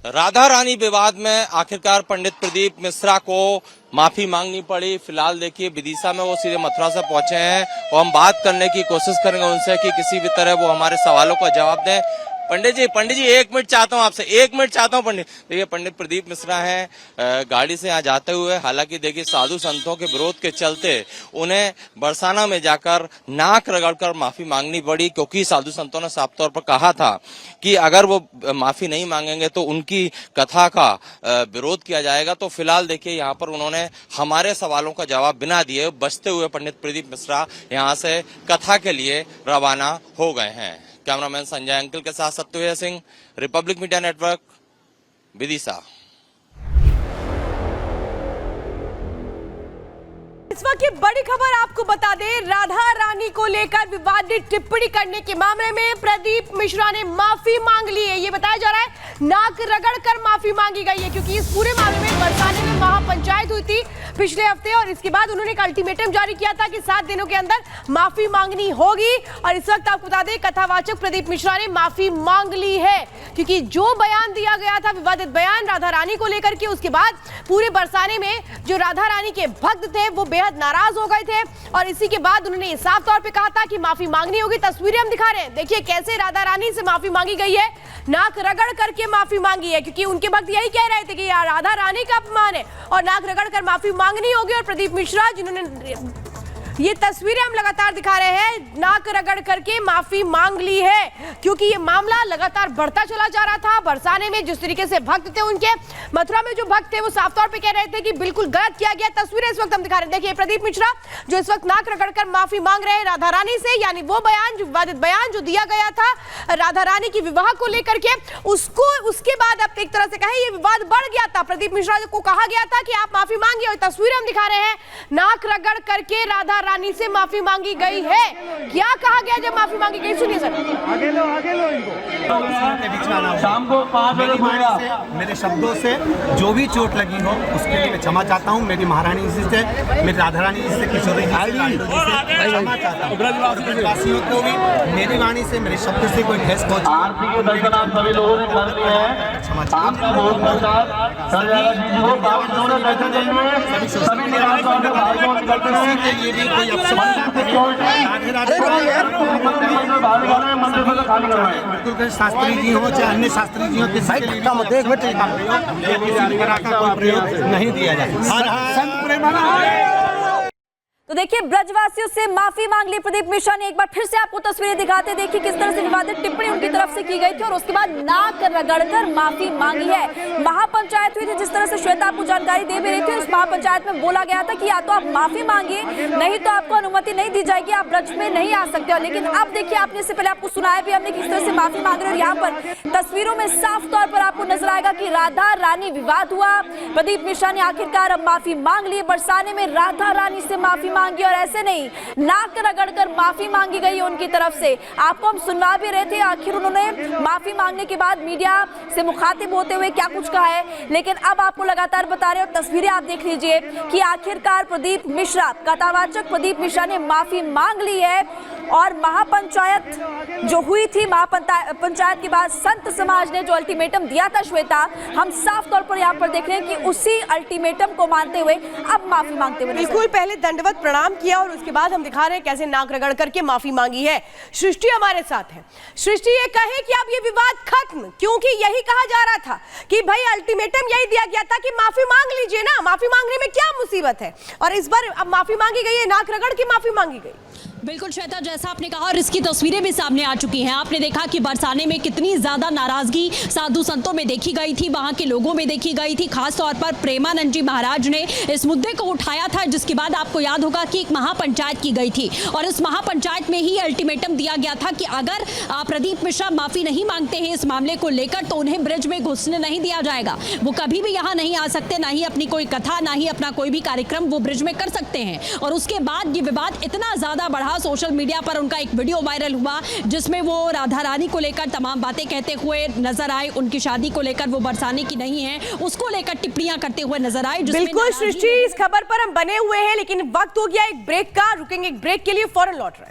राधा रानी विवाद में आखिरकार पंडित प्रदीप मिश्रा को माफी मांगनी पड़ी। फिलहाल देखिए विदिशा में वो सीधे मथुरा से पहुंचे हैं और हम बात करने की कोशिश करेंगे उनसे कि किसी भी तरह वो हमारे सवालों का जवाब दें। पंडित जी 1 मिनट चाहता हूं आपसे, 1 मिनट चाहता हूं पंडित। देखिए पंडित प्रदीप मिश्रा हैं गाड़ी से यहाँ जाते हुए, हालांकि देखिए साधु संतों के विरोध के चलते उन्हें बरसाना में जाकर नाक रगड़कर माफी मांगनी पड़ी, क्योंकि साधु संतों ने साफ तौर पर कहा था कि अगर वो माफी नहीं मांगेंगे तो उनकी कथा का विरोध किया जाएगा। तो फिलहाल देखिए यहाँ पर उन्होंने हमारे सवालों का जवाब बिना दिए बचते हुए पंडित प्रदीप मिश्रा यहाँ से कथा के लिए रवाना हो गए हैं। कैमरामैन संजय अंकल के साथ Satyaveer Singh, Republic Media Network, Vidisha. इस वक्त की बड़ी खबर आपको बता दें, राधा रानी को लेकर विवादित टिप्पणी करने के मामले में प्रदीप मिश्रा ने माफी मांग ली है। ये बताया जा रहा है नाक रगड़कर माफी मांगी गई है, क्योंकि इस पूरे मामले में बरसाने में महापंचायत हुई थी पिछले हफ्ते और इसके बाद उन्होंने एक अल्टीमेटम जारी किया था कि 7 दिनों के अंदर माफी मांगनी होगी। और इस वक्त आपको बता दें कथावाचक प्रदीप मिश्रा ने माफी मांग ली है, क्योंकि जो बयान दिया गया था विवादित बयान राधा रानी को लेकर के, उसके बाद पूरे बरसाने में जो राधा रानी के भक्त थे वो बेहद नाराज हो गए थे और इसी के बाद उन्होंने साफ तौर पे कहा था कि माफी मांगनी होगी। तस्वीरें हम दिखा रहे हैं, देखिए कैसे राधा रानी से माफी मांगी गई है, नाक रगड़ करके माफी मांगी है, क्योंकि उनके भक्त यही कह रहे थे कि यार राधा रानी का अपमान है और नाक रगड़ कर माफी मांगनी होगी। और प्रदीप मिश्रा जिन्होंने ये तस्वीरें हम लगातार दिखा रहे हैं, नाक रगड़ करके माफी मांग ली है, क्योंकि ये मामला लगातार बढ़ता चला जा रहा था। बरसाने में जिस तरीके से भक्त थे उनके, मथुरा में जो भक्त थे वो साफ तौर पे कह रहे थे कि बिल्कुल गलत किया गया। तस्वीरें इस वक्त हम दिखा रहे हैं, देखिए प्रदीप मिश्रा जो इस वक्त नाक रगड़कर माफी मांग रहे हैं राधा रानी से, यानी वो बयान जो विवादित बयान जो दिया गया था राधा रानी की विवाह को लेकर के, उसको उसके बाद अब एक तरह से कहे ये विवाद बढ़ गया था। प्रदीप मिश्रा को कहा गया था कि आप माफी मांगिए और तस्वीरें हम दिखा रहे हैं, नाक रगड़ करके राधा रानी से माफी मांगी गई है। क्या कहा गया जब माफी मांगी गई, सुनिए सर। आगे लो इनको। शाम को 5 बजे मेरे शब्दों से जो भी चोट लगी हो उसके लिए मैं क्षमा चाहता हूँ। मेरी महारानी जी से, मेरी राधा रानी जी से, किशोरी जी से, लाडो जी से क्षमा चाहता हूँ। ब्रजवासियों को भी मेरी वाणी से, मेरे शब्द से कोई ठेस पहुंची, आरती के दर्शन आप सभी लोगों ने कर लिए हैं। क्षमा चाहता हूँ। शास्त्री जी हो चाहे अन्य शास्त्री जी हो, किसी का प्रयोग नहीं दिया जाए। तो देखिए ब्रजवासियों से माफी मांग ली प्रदीप मिश्रा ने। एक बार फिर से आपको तस्वीरें दिखाते, देखिए किस तरह से विवादित टिप्पणी उनकी तरफ से की गई थी और उसके बाद नाक रगड़कर माफी मांगी है। महापंचायत हुई थी, जिस तरह से श्वेता आपको जानकारी दे भी रही थी, उस महापंचायत में बोला गया था कि या तो आप माफी मांगिए, नहीं तो आपको अनुमति नहीं दी जाएगी, आप ब्रज में नहीं आ सकते हो। लेकिन अब देखिए, आपने इससे पहले आपको सुनाया भी हमने किस तरह से माफी मांग रहे, और यहाँ पर तस्वीरों में साफ तौर पर आपको नजर आएगा कि राधा रानी विवाद हुआ, प्रदीप मिश्रा ने आखिरकार अब माफी मांग ली। बरसाने में राधा रानी से माफी मांगी और ऐसे नहीं नाक रगड़कर माफी मांगी गई है उनकी तरफ से। आपको हम सुनवा भी रहे थे, आखिर उन्होंने माफी मांगने के बाद मीडिया से मुखातिब होते हुए क्या कुछ कहा है, लेकिन अब आपको लगातार बता रहे हो, तस्वीरें आप देख लीजिए कि आखिरकार प्रदीप मिश्रा, कथावाचक प्रदीप मिश्रा ने माफी मांग ली है। और महापंचायत जो हुई थी, महापंचायत के बाद संत समाज ने जो अल्टीमेटम दिया था श्वेता, हम साफ तौर पर यहाँ पर देख रहे हैं कि उसी अल्टीमेटम को मानते हुए अब माफी मांगते हुए बिल्कुल पहले दंडवत प्रणाम किया और उसके बाद हम दिखा रहे हैं कैसे नाक रगड़ करके माफी मांगी है। सृष्टि हमारे साथ है। सृष्टि ये कहे कि अब ये विवाद खत्म, क्योंकि यही कहा जा रहा था कि भाई अल्टीमेटम यही दिया गया था कि माफी मांग लीजिए ना, माफी मांगने में क्या मुसीबत है, और इस बार अब माफी मांगी गई है, नाक रगड़ के माफी मांगी गई। बिल्कुल श्वेता, जैसा आपने कहा और इसकी तस्वीरें भी सामने आ चुकी हैं। आपने देखा कि बरसाने में कितनी ज्यादा नाराजगी साधु संतों में देखी गई थी, वहां के लोगों में देखी गई थी। खास तौर पर प्रेमानंद जी महाराज ने इस मुद्दे को उठाया था, जिसके बाद आपको याद होगा कि एक महापंचायत की गई थी और इस महापंचायत में ही अल्टीमेटम दिया गया था कि अगर प्रदीप मिश्रा माफी नहीं मांगते हैं इस मामले को लेकर तो उन्हें ब्रज में घुसने नहीं दिया जाएगा। वो कभी भी यहाँ नहीं आ सकते, ना ही अपनी कोई कथा, ना ही अपना कोई भी कार्यक्रम वो ब्रज में कर सकते हैं। और उसके बाद ये विवाद इतना ज्यादा बढ़ा, सोशल मीडिया पर उनका एक वीडियो वायरल हुआ जिसमें वो राधा रानी को लेकर तमाम बातें कहते हुए नजर आए, उनकी शादी को लेकर वो बरसाने की नहीं है उसको लेकर टिप्पणियां करते हुए नजर आए। बिल्कुल सृष्टि, इस खबर पर हम बने हुए हैं, लेकिन वक्त हो गया एक ब्रेक का, रुकेंगे एक ब्रेक के लिए, फौरन लौट रहे हैं।